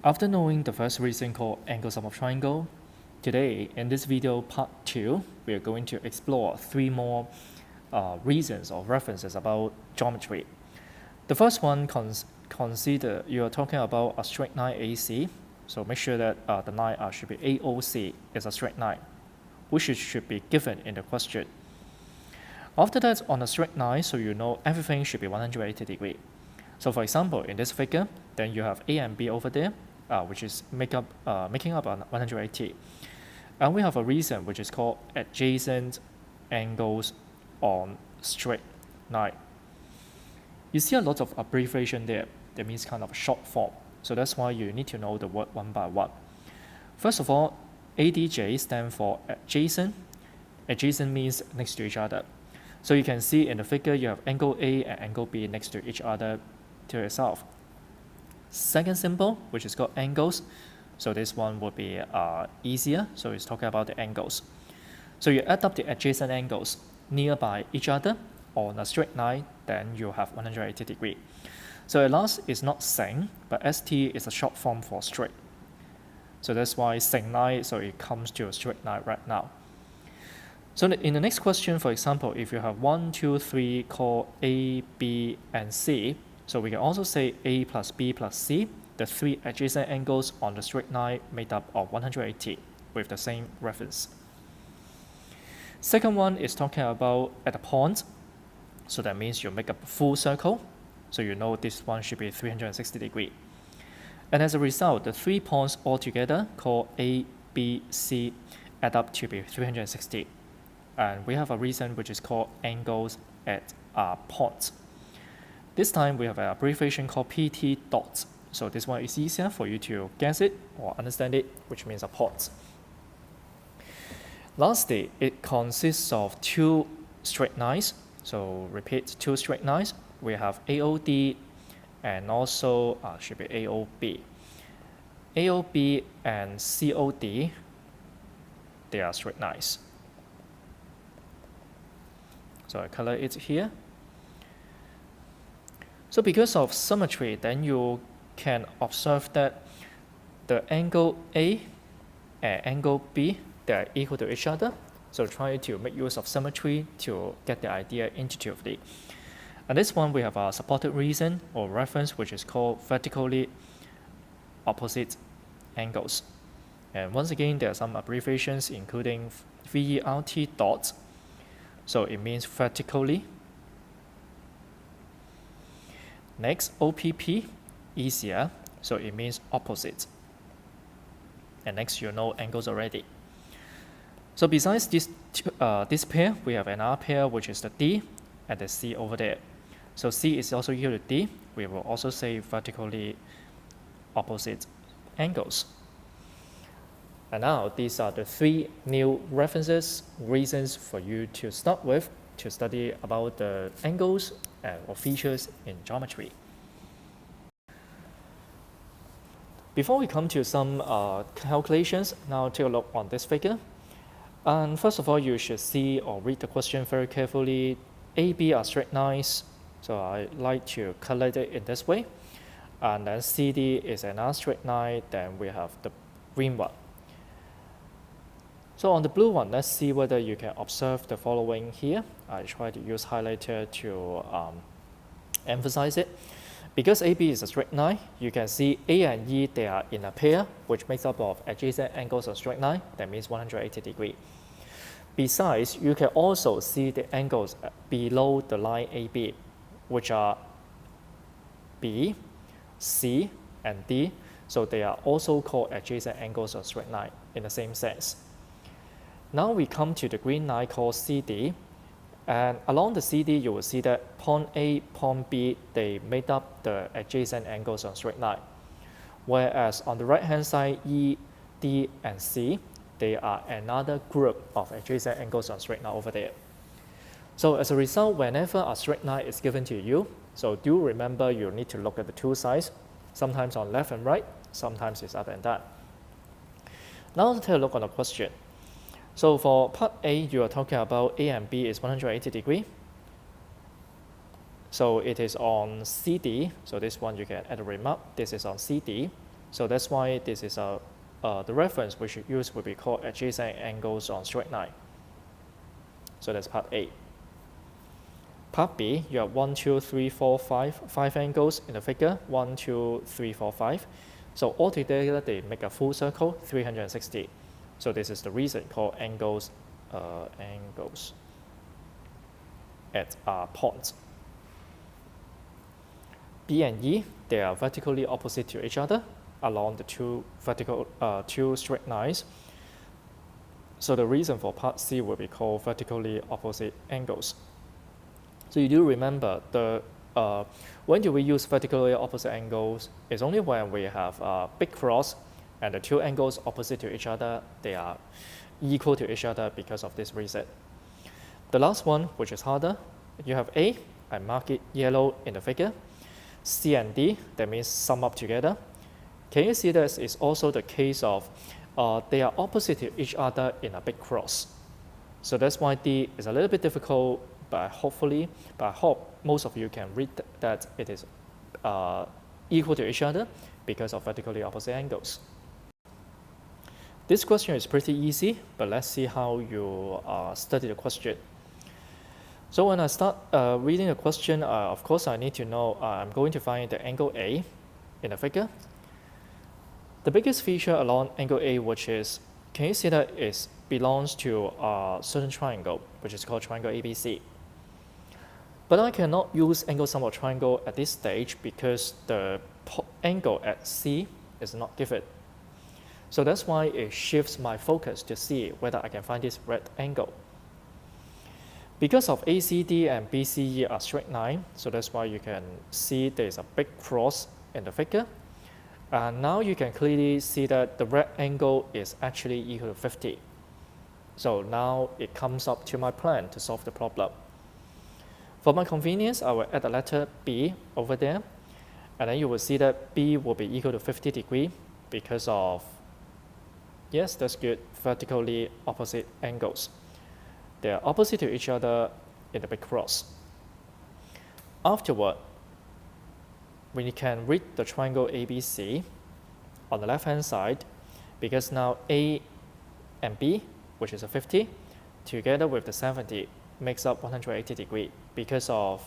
After knowing the first reason called angle sum of triangle, today in this video part 2, we are going to explore 3 more reasons or references about geometry. The first one, consider you are talking about a straight line AC, so make sure that the line should be AOC is a straight line, which should be given in the question. After that, on a straight line, so you know everything should be 180 degrees. So for example, in this figure, then you have A and B over there, which is making up 180. And we have a reason which is called adjacent angles on straight line. You see a lot of abbreviation there. That means kind of short form. So that's why you need to know the word one by one. First of all, ADJ stands for adjacent. Adjacent means next to each other. So you can see in the figure you have angle A and angle B next to each other to itself. Second symbol, which is called angles. So this one would be easier. So it's talking about the angles. So you add up the adjacent angles nearby each other on a straight line, then you have 180 degrees. So at last, it's not sing, but ST is a short form for straight. So that's why sing line, so it comes to a straight line right now. So in the next question, for example, if you have 1, 2, 3 called A, B, and C, so we can also say A plus B plus C, the 3 adjacent angles on the straight line made up of 180 with the same reference. Second one is talking about at a point, so that means you make a full circle, so you know this one should be 360 degrees. And as a result, the 3 points altogether called A, B, C add up to be 360. And we have a reason which is called angles at points. This time we have an abbreviation called PT dots. So this one is easier for you to guess it or understand it, which means a point. Lastly, it consists of 2 straight lines. So repeat, 2 straight lines. We have AOD and also should be AOB. AOB and COD, they are straight lines. So I color it here. So because of symmetry, then you can observe that the angle A and angle B, they are equal to each other. So try to make use of symmetry to get the idea intuitively. And this one, we have a supported reason or reference, which is called vertically opposite angles. And once again, there are some abbreviations, including VERT dots. So it means vertically. Next, OPP, easier. So it means opposite. And next, you know angles already. So besides this pair, we have another pair, which is the D and the C over there. So C is also equal to D. We will also say vertically opposite angles. And now these are the 3 new references, reasons for you to start with to study about the angles or features in geometry. Before we come to some calculations, now take a look on this figure. And first of all, you should see or read the question very carefully. AB are straight lines, so I like to color it in this way. And then CD is another straight line, then we have the green one. So on the blue one, let's see whether you can observe the following here. I try to use highlighter to emphasize it. Because AB is a straight line, you can see A and E, they are in a pair, which makes up of adjacent angles on straight line. That means 180 degrees. Besides, you can also see the angles below the line AB, which are B, C, and D. So they are also called adjacent angles on straight line in the same sense. Now we come to the green line called CD. And along the CD, you will see that point A, point B, they make up the adjacent angles on straight line. Whereas on the right-hand side, E, D, and C, they are another group of adjacent angles on straight line over there. So as a result, whenever a straight line is given to you, so do remember you need to look at the 2 sides, sometimes on left and right, sometimes it's up and down. Now let's take a look on the question. So for part A, you are talking about A and B is 180 degrees. So it is on CD. So this one you can add a remark. This is on CD. So that's why this is the reference we should use will be called adjacent angles on straight line. So that's part A. Part B, you have 1, 2, 3, 4, 5 angles in the figure, 1, 2, 3, 4, 5. So altogether they make a full circle, 360. So this is the reason called angles at points. B and E, they are vertically opposite to each other along the two straight lines. So the reason for part C will be called vertically opposite angles. So you do remember when do we use vertically opposite angles? It's only when we have a big cross and the two angles opposite to each other, they are equal to each other because of this reason. The last one, which is harder, you have A, I mark it yellow in the figure. C and D, that means sum up together. Can you see this is also the case of they are opposite to each other in a big cross. So that's why D is a little bit difficult, but I hope most of you can read that it is equal to each other because of vertically opposite angles. This question is pretty easy, but let's see how you study the question. So when I start reading the question, of course I need to know I'm going to find the angle A in the figure. The biggest feature along angle A, which is, can you see that it belongs to a certain triangle, which is called triangle ABC. But I cannot use angle sum of triangle at this stage because the angle at C is not given. So that's why it shifts my focus to see whether I can find this red angle. Because of ACD and BCE are straight line, so that's why you can see there is a big cross in the figure. And now you can clearly see that the red angle is actually equal to 50. So now it comes up to my plan to solve the problem. For my convenience, I will add a letter B over there, and then you will see that B will be equal to 50 degrees because of, yes, that's good, vertically opposite angles. They are opposite to each other in the big cross. Afterward, we can read the triangle ABC on the left-hand side, because now A and B, which is a 50, together with the 70, makes up 180 degrees because of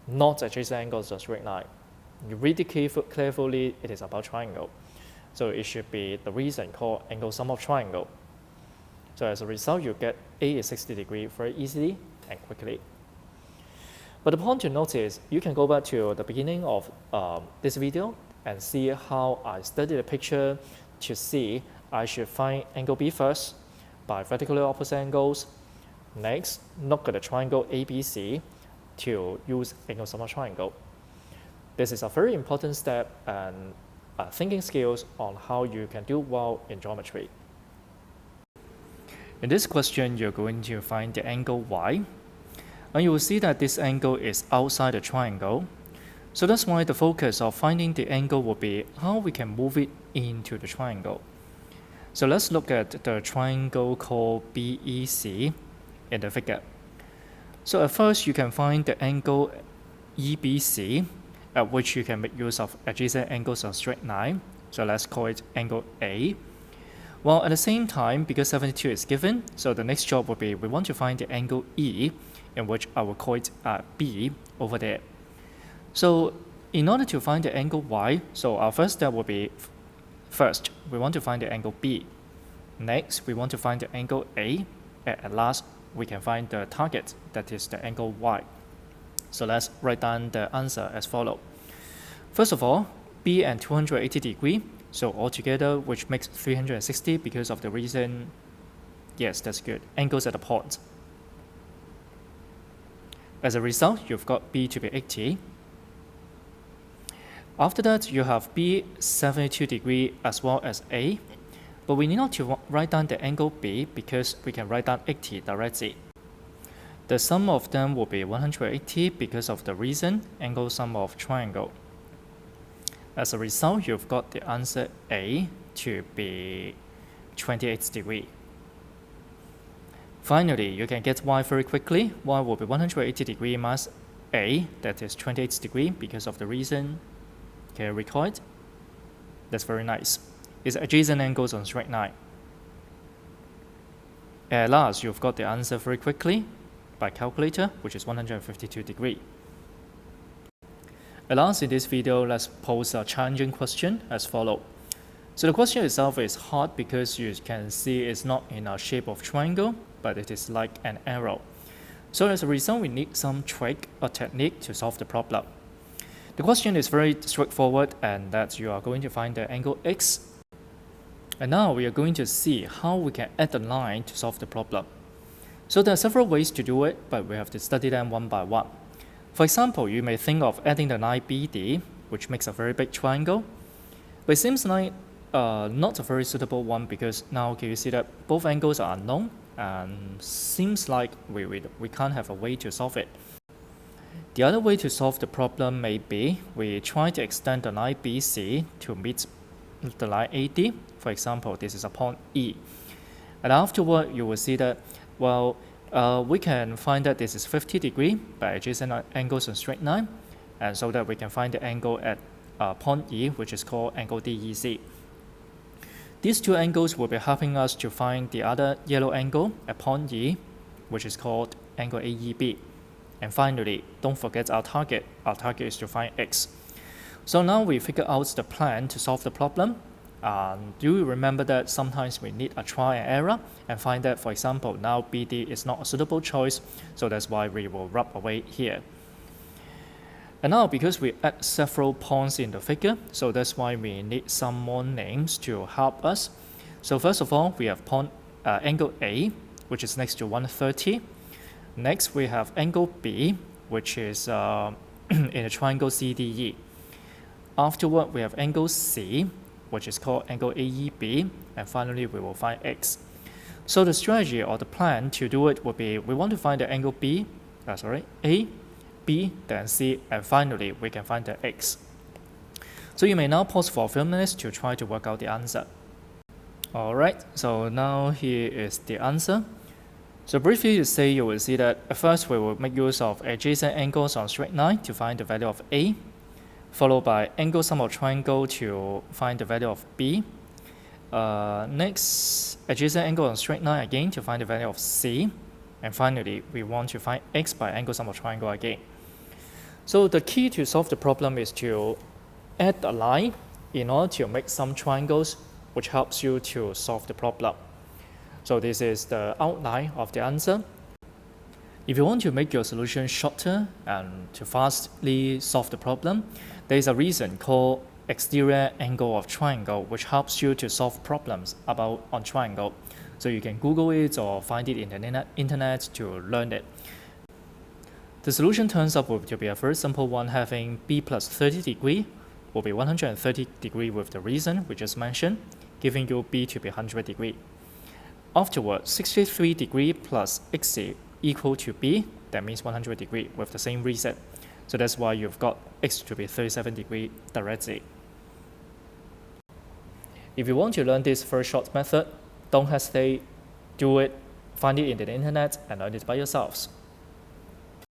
not adjacent angles or straight line. You read it carefully, it is about triangle. So it should be the reason called angle sum of triangle. So as a result, you get A is 60 degrees very easily and quickly. But the point to note is, you can go back to the beginning of this video and see how I studied the picture to see I should find angle B first by vertically opposite angles. Next, look at the triangle ABC to use angle sum of triangle. This is a very important step and thinking skills on how you can do well in geometry. In this question, you're going to find the angle Y. And you will see that this angle is outside the triangle. So that's why the focus of finding the angle will be how we can move it into the triangle. So let's look at the triangle called BEC in the figure. So at first, you can find the angle EBC, at which you can make use of adjacent angles on straight line. So let's call it angle A. While at the same time, because 72 is given, so the next job will be we want to find the angle E, in which I will call it B over there. So in order to find the angle Y, so our first step will be, first, we want to find the angle B. Next, we want to find the angle A. At last, we can find the target, that is the angle Y. So let's write down the answer as follows. First of all, B and 280 degrees, so altogether, which makes 360 because of the reason, yes, that's good, angles at the point. As a result, you've got B to be 80. After that, you have B 72 degrees as well as A, but we need not to write down the angle B because we can write down 80 directly. The sum of them will be 180 because of the reason, angle sum of triangle. As a result, you've got the answer A to be 28 degrees. Finally, you can get Y very quickly. Y will be 180 degrees minus A, that is 28 degrees because of the reason. Can you recall it? That's very nice. Its adjacent angles on straight line. At last, you've got the answer very quickly by calculator, which is 152 degrees. At last, in this video, let's pose a challenging question as follows. So the question itself is hard because you can see it's not in a shape of triangle, but it is like an arrow. So as a result, we need some trick or technique to solve the problem. The question is very straightforward, and that you are going to find the angle x. And now we are going to see how we can add a line to solve the problem. So there are several ways to do it, but we have to study them one by one. For example, you may think of adding the line BD, which makes a very big triangle. But it seems like not a very suitable one because now can you see that both angles are unknown and seems like we can't have a way to solve it. The other way to solve the problem may be we try to extend the line BC to meet the line AD. For example, this is a point E. And afterward, you will see that, well, we can find that this is 50 degrees by adjacent angles on straight line, and so that we can find the angle at point E, which is called angle DEC. These two angles will be helping us to find the other yellow angle at point E, which is called angle AEB. And finally, don't forget our target. Our target is to find x. So now we figure out the plan to solve the problem. Do you remember that sometimes we need a try and error and find that, for example, now BD is not a suitable choice, so that's why we will rub away here. And now because we add several points in the figure, so that's why we need some more names to help us. So first of all, we have point angle A, which is next to 130. Next, we have angle B, which is in a triangle CDE. Afterward, we have angle C, which is called angle AEB, and finally we will find x. So the strategy or the plan to do it would be we want to find the angle A, B, then C, and finally we can find the x. So you may now pause for a few minutes to try to work out the answer. Alright, so now here is the answer. So briefly to say, you will see that at first we will make use of adjacent angles on straight line to find the value of A, followed by angle sum of triangle to find the value of B. Next, adjacent angle on straight line again to find the value of C. And finally, we want to find x by angle sum of triangle again. So the key to solve the problem is to add a line in order to make some triangles, which helps you to solve the problem. So this is the outline of the answer. If you want to make your solution shorter and to fastly solve the problem, there is a reason called exterior angle of triangle, which helps you to solve problems on triangle. So you can Google it or find it in the internet to learn it. The solution turns out to be a very simple one, having B plus 30 degrees will be 130 degrees with the reason we just mentioned, giving you B to be 100 degrees. Afterwards, 63 degrees plus XC equal to B, that means 100 degrees with the same reason. So that's why you've got X to be 37 degrees directly. If you want to learn this very short method, don't hesitate, do it, find it in the internet and learn it by yourselves.